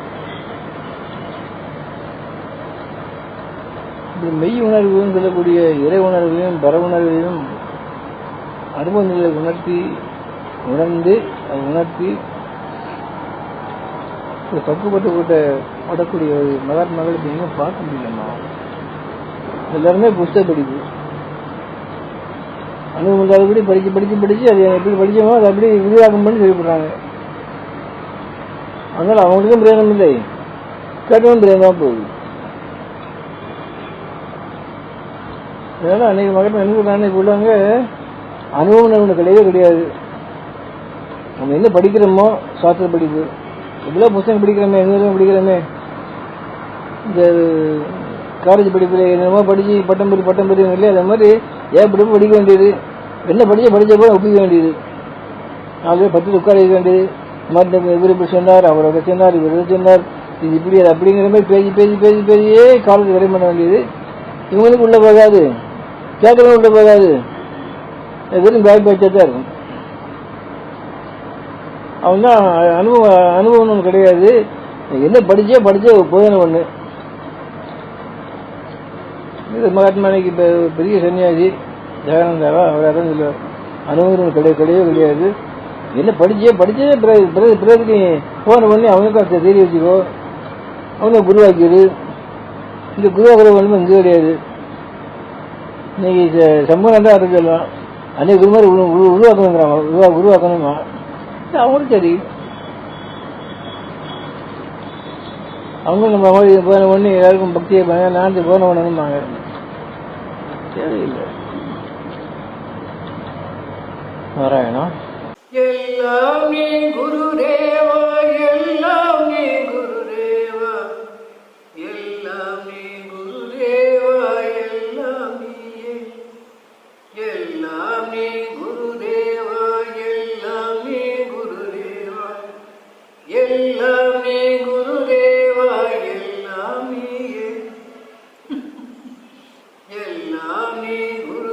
இப்படி மெய் உணர்வுன்னு சொல்லக்கூடிய இறை உணர்வையும் பர உணர்வையும் அனுபவ நிலை உணர்ந்து அதை உணர்த்தி பக்குவப்பட்டு படக்கூடிய மகாத்மாக்களுக்கு எங்கும் பார்க்க முடியலம்மா. எல்லாருமே புஸ்தக படிப்பு அனுபவம் இல்லாதபடி படிச்சு அது எப்படி படிச்சோமோ அதை அப்படி விரிவாக்கம் பண்ணி சொல்லிவிடுறாங்க. அதனால அவங்களுக்கும் பிரயோஜனம் இல்லை, கேட்டவும் பிரயோஜனமா போகுது. அதனால அன்னைக்கு மகன் என்ன சொல்றாங்க, இப்போ உள்ளவங்க அனுபவம் ஒன்று கிடையவே கிடையாது. நம்ம என்ன படிக்கிறோமோ சாஸ்திர படிப்பு, எவ்வளோ புத்தகம் படிக்கிறோமே, எங்க படிக்கிறோமே, இந்த காலேஜ் படிப்பில் என்னமோ படிச்சு பட்டம் பெரிய இல்லையா, அதே மாதிரி ஏன் படிப்பு படிக்க வேண்டியது, என்ன படிச்ச கூட ஒப்பிக்க வேண்டியது, 4 பேர் 10 உட்கார வைக்க வேண்டியது. இவர் இப்படி சொன்னார், அவரோட சொன்னார், இவர் சொன்னார், இது இப்படி அது அப்படிங்கிற மாதிரி பேசியே காலேஜ் வரை பண்ண வேண்டியது. இவங்களுக்கு உள்ள போகாது, கேட்கறவங்க உள்ள போகாது, வெறும் பேக் பேச்சா தான் இருக்கும். அவன் தான் அனுபவம் ஒன்று கிடையாது. என்ன படிச்ச போதனை ஒண்ணு. மகாத்மானிக்கு இப்போ பெரிய சன்னியாசி ஜெகனந்தாவா அவர் அதான் சொல்லுவார், அனுபவம் கிடையவே கிடையாது. என்ன படிச்சதே பிறகு போன பண்ணி அவனுக்கு தெரிய வச்சுக்கோ, அவனை குருவாக்கிடு. இந்த குருவாக்குற ஒன்றுமே இங்கே கிடையாது. இன்னைக்கு சம்பவம் தான் அது சொல்லலாம், அன்னைக்கு குரு மாதிரி உருவாக்கணுங்கிறாங்க, உருவாக்கணுமா அவங்களும் சரி. அவங்க நம்ம போன பண்ணி எல்லாருக்கும் பக்தியை நான் போன பண்ணணும்பாங்க, தேவையில்லை. நாராயணா. எல்லாம் நீ குருதேவா, எல்லாம் நீ குருதேவா, எல்லாம் நீ குருதேவா, எல்லாம் நீயே, எல்லாம் நீ குருதேவா, எல்லாம் நீ குருதேவா, எல்லாம் நீ குருதேவா, எல்லாம் நீயே, எல்லாம் நீ குரு